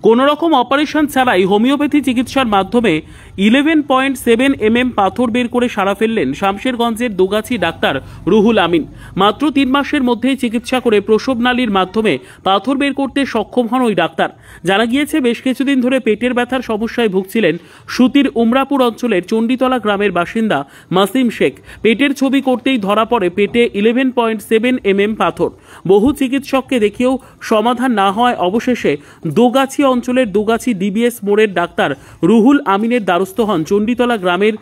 কোনো রকম অপারেশন ছাড়াই হোমিওপ্যাথি চিকিৎসার মাধ্যমে 11.7 mm পাথর বের করে সারা ফেললেন শামশেরগঞ্জের দোগাছি ডাক্তার রুহুল আমিন। মাত্র 3 মাসের মধ্যেই চিকিৎসা করে প্রসব নালীর মাধ্যমে পাথর বের করতে সক্ষম হন ওই ডাক্তার। জানা গিয়েছে, বেশ কিছুদিন ধরে পেটের ব্যথার সমস্যায় ভুগছিলেন সুতির উমরাপুর অঞ্চলের চণ্ডীতলা গ্রামের বাসিন্দা মাসিম শেখ। পেটের ছবি করতেই ধরা পড়ে পেটে 11.7 mm পাথর। বহু চিকিৎসককে দেখিয়েও সমাধান না হওয়ায় অবশেষে দোগাছি অঞ্চলের দোগাছি ডিবিএস মোড়ের ডাক্তার রুহুল আমিনের দ্বারস্থ হন চণ্ডীতলা গ্রামের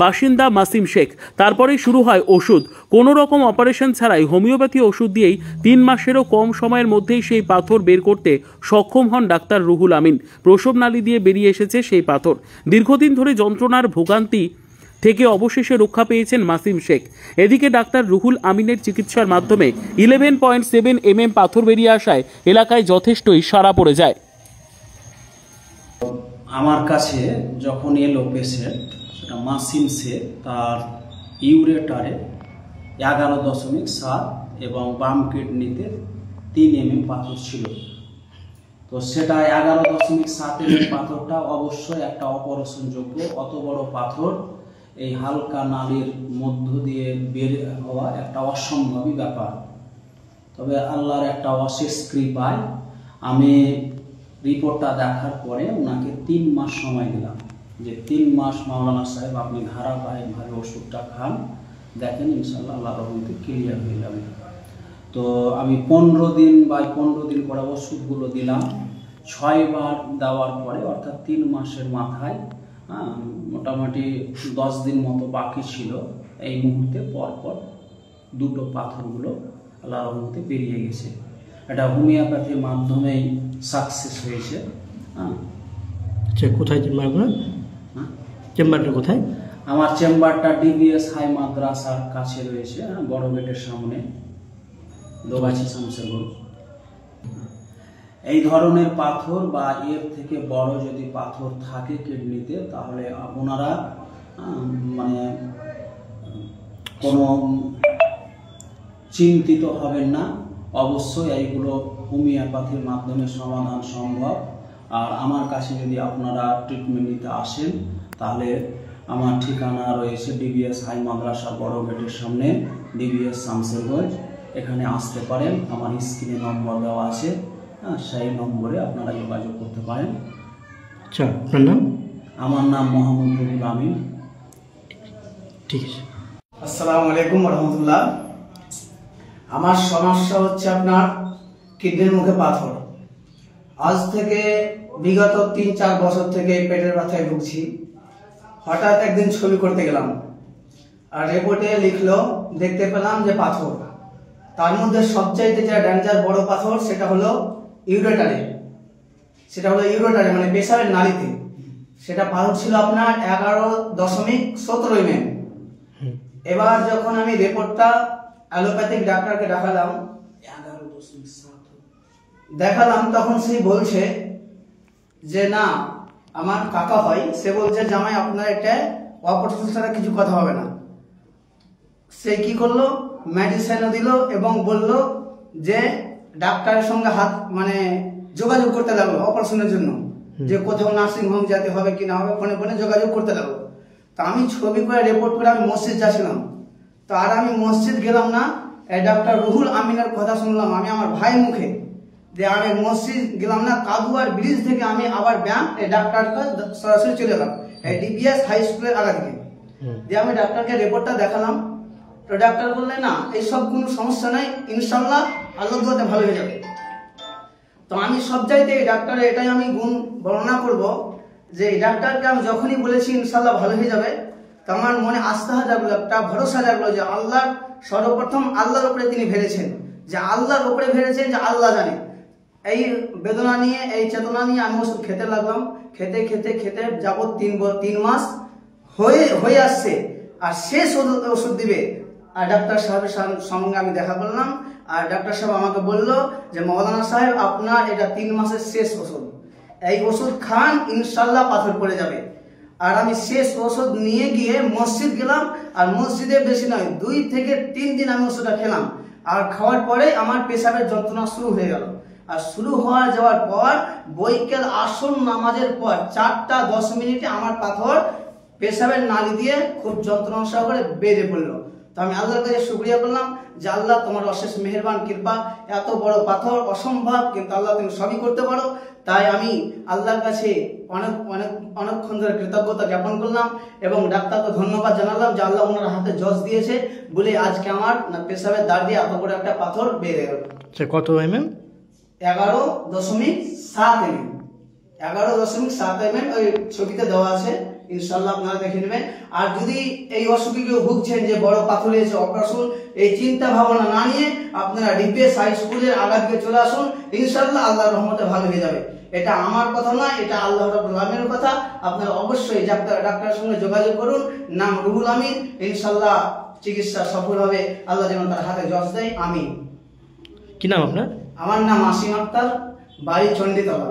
বাসিন্দা মাসিম শেখ। তারপরে শুরু হয় ওষুধ। কোনো রকম অপারেশন ছাড়াই হোমিওপ্যাথি ওষুধ দিয়েই 3 মাসেরও কম সময়ের মধ্যেই সেই পাথর বের করতে সক্ষম হন ডাক্তার রুহুল আমিন। প্রসব নালী দিয়ে বেরিয়ে এসেছে সেই পাথর। দীর্ঘদিন ধরে যন্ত্রণার ভোগান্তি থেকে অবশেষে রক্ষা পেয়েছেন মাসিম শেখ। এদিকে ডাক্তার রুহুল আমিনের চিকিৎসার মাধ্যমে 11.7 mm পাথর বেরিয়ে আসায় এলাকায় যথেষ্টই সাড়া পড়ে যায়। আমার কাছে যখন এলো পেশেন্ট, সেটা মাসিম শেখ, তার ইউরেটারে 11.7 এবং বাম কিডনিতে 3 mm পাথর ছিল। তো সেটা 11.7 mm পাথরটা অবশ্যই একটা অপারেশনযোগ্য। অত বড় পাথর এই হালকা নালীর মধ্য দিয়ে বের হওয়া একটা অসম্ভবই ব্যাপার। তবে আল্লাহর একটা অশেষ কৃপায় আমি রিপোর্টটা দেখার পরে ওনাকে 3 মাস সময় দিলাম, যে 3 মাস মাওলানা সাহেব আপনি ধারাবাহিকভাবে ওষুধটা খান, দেখেন ইনশাল্লাহ আল্লাহর রহমতে ক্লিয়ার হয়ে যাবে। তো আমি 15 দিন করে ওষুধগুলো দিলাম। 6 বার দেওয়ার পরে, অর্থাৎ 3 মাসের মাথায়, মোটামুটি 10 দিন মতো বাকি ছিল, এই মুহূর্তে পরপর 2টো পাথরগুলো আল্লাহর রহমতে বেরিয়ে গেছে। এটা হোমিওপ্যাথির মাধ্যমেই সাকসেস হয়েছে। আচ্ছা, কোথায় চেম্বারটা কোথায়? আমার চেম্বারটা ডিবিএস হাই মাদ্রাসার কাছে রয়েছে, বড় গেটের সামনে, দোগাছি শামশেরগঞ্জ। এই ধরনের পাথর বা এর থেকে বড় যদি পাথর থাকে কিডনিতে, তাহলে আপনারা মানে কোনো চিন্তিত হবেন না। অবশ্যই এইগুলো হোমিওপ্যাথির মাধ্যমে সমাধান সম্ভব। আর আমার কাছে যদি আপনারা ট্রিটমেন্ট নিতে আসেন, তাহলে আমার ঠিকানা রয়েছে ডিবিএস হাই মাদ্রাসা বড় গেটের সামনে, ডিবিএস শামশেরগঞ্জ। এখানে আসতে পারেন, আমার স্ক্রিনে নম্বর দেওয়া আছে, সেই নম্বরে আপনারা যোগাযোগ করতে পারেন। আচ্ছা, আপনার নাম? আমার নাম মোহাম্মদ রুহুল আমিন। ঠিক আছে। আসসালামু আলাইকুম রহমতুল্লাহ। আমার সমস্যা হচ্ছে আপনার কিডনির মুখে পাথর। আজ থেকে বিগত 3-4 বছর থেকে পেটের ব্যথায় ভুগছি। হঠাৎ একদিন ছবি করতে গেলাম, আর রিপোর্টে লিখলো, দেখতে পেলাম যে পাথর। তার মধ্যে সবচাইতে যে ডেঞ্জার বড় পাথর, সেটা হলো ইউরেটারে। মানে পেশাবের নালীতে। সেটা পাথর ছিল আপনার 11.17 mm। এবার যখন আমি রিপোর্টটা অ্যালোপ্যাথিক ডাক্তারকে দেখালাম, তখন সে বলছে যে না, আমার কাকা হয়, সে বলছে জামাই আপনার এটা অপারেশন ছাড়া কিছু কথা হবে না। সে কি করলো, মেডিসিনও দিল এবং বলল যে ডাক্তারের সঙ্গে যোগাযোগ করতে লাগলো অপারেশনের জন্য, যে কোথাও নার্সিং হোম যেতে হবে কি না হবে, ফোনে যোগাযোগ করতে লাগলো। তো আমি ছবি করে রিপোর্ট করে আমি মসজিদ যাচ্ছিলাম। তো আর আমি মসজিদ গেলাম না, ডাক্তার রুহুল আমিনের কথা শুনলাম আমি আমার ভাই মুখে, যে আমি মসজিদ গেলাম না, কাদুয়ার ব্রিজ থেকে আমি আবার ব্যায়াম ডাক্তারকে সরাসরি চলে এলাম ডিবিএস হাই স্কুলের আগা থেকে। দিয়ে আমি ডাক্তারকে রিপোর্টটা দেখালাম। তো ডাক্তার বললেন না, এইসব কোনো সমস্যা নাই, ইনশাল্লাহ আল্লাহর দোয়াতে ভালো হয়ে যাবে। তো আমি সব চাইতে এই ডাক্তারের এটাই আমি গুণ বর্ণনা করব, যে এই ডাক্তারকে আমি যখনই বলেছি ইনশাল্লাহ ভালো হয়ে যাবে, তো আমার মনে আস্থা জাগলো, একটা ভরসা জাগলো, যে আল্লাহ সর্বপ্রথম আল্লাহর উপরে তিনি ভেবেছেন, যে আল্লাহর উপরে ভেবেছেন, যে আল্লাহ জানে। এই বেদনা নিয়ে, এই চেতনা নিয়ে আমি ওষুধ খেতে লাগলাম। খেতে যাবত 3 মাস হয়ে আসছে। আর শেষ ওষুধ দিবে, আর ডাক্তার সাহেবের সঙ্গে আমি দেখা করলাম। আর ডাক্তার সাহেব আমাকে বলল যে মৌলানা সাহেব, আপনার এটা 3 মাসের শেষ ওষুধ, এই ওষুধ খান, ইনশাল্লাহ পাথর পড়ে যাবে। আর আমি শেষ ওষুধ নিয়ে গিয়ে মসজিদ গেলাম। আর মসজিদে বেশি নয়, 2 থেকে 3 দিন আমি ওষুধটা খেলাম। আর খাওয়ার পরে আমার পেশাবের যন্ত্রণা শুরু হয়ে গেল। আর শুরু হওয়া যাওয়ার পর বৈকাল আসর নামাজের পর 4টা 10 মিনিটে আমার পাথর পেশাবের নালী দিয়ে খুব যন্ত্রণা সহকারে বেড়ে পড়লো। তো আমি আল্লাহর কাছে শুকরিয়া করলাম যে আল্লাহ তোমার অশেষ মেহেরবান কৃপা, এত বড় পাথর অসম্ভব, কিন্তু আল্লাহ তুমি সবই করতে পারো। তাই আমি আল্লাহর কাছে অনেকক্ষণ ধরে কৃতজ্ঞতা জ্ঞাপন করলাম এবং ডাক্তারকে ধন্যবাদ জানালাম যে আল্লাহ ওনার হাতে জজ দিয়েছে বলে আজকে আমার পেশাবের দাঁড় দিয়ে এত বড় একটা পাথর বেড়ে গেল। আচ্ছা, কত mm? 11.7 mm। 11.7 mm ওই ছবিতে দেওয়া আছে, ইনশাআল্লাহ আপনারা দেখে নেবেন। আর যদি এই অসুখে কেউ ভুগছেন যে বড় পাথর হয়েছে অপারেশন, এই চিন্তা ভাবনা না নিয়ে আপনারা ডিপিএস হাই স্কুলের আগাদিকে চলে আসুন, ইনশাআল্লাহ আল্লাহর রহমতে ভালো হয়ে যাবে। এটা আমার কথা নয়, এটা আল্লাহ রাব্বুল আমিনের কথা। আপনারা অবশ্যই ডাক্তারের সঙ্গে যোগাযোগ করুন, নাম রুহুল আমিন, ইনশাআল্লাহ চিকিৎসা সফল হবে। আল্লাহ যেন তার হাতে জজ দেয়, আমিন। কি নাম আপনার? আমার নাম আসিম আক্তার, বাড়ি চণ্ডীতলা।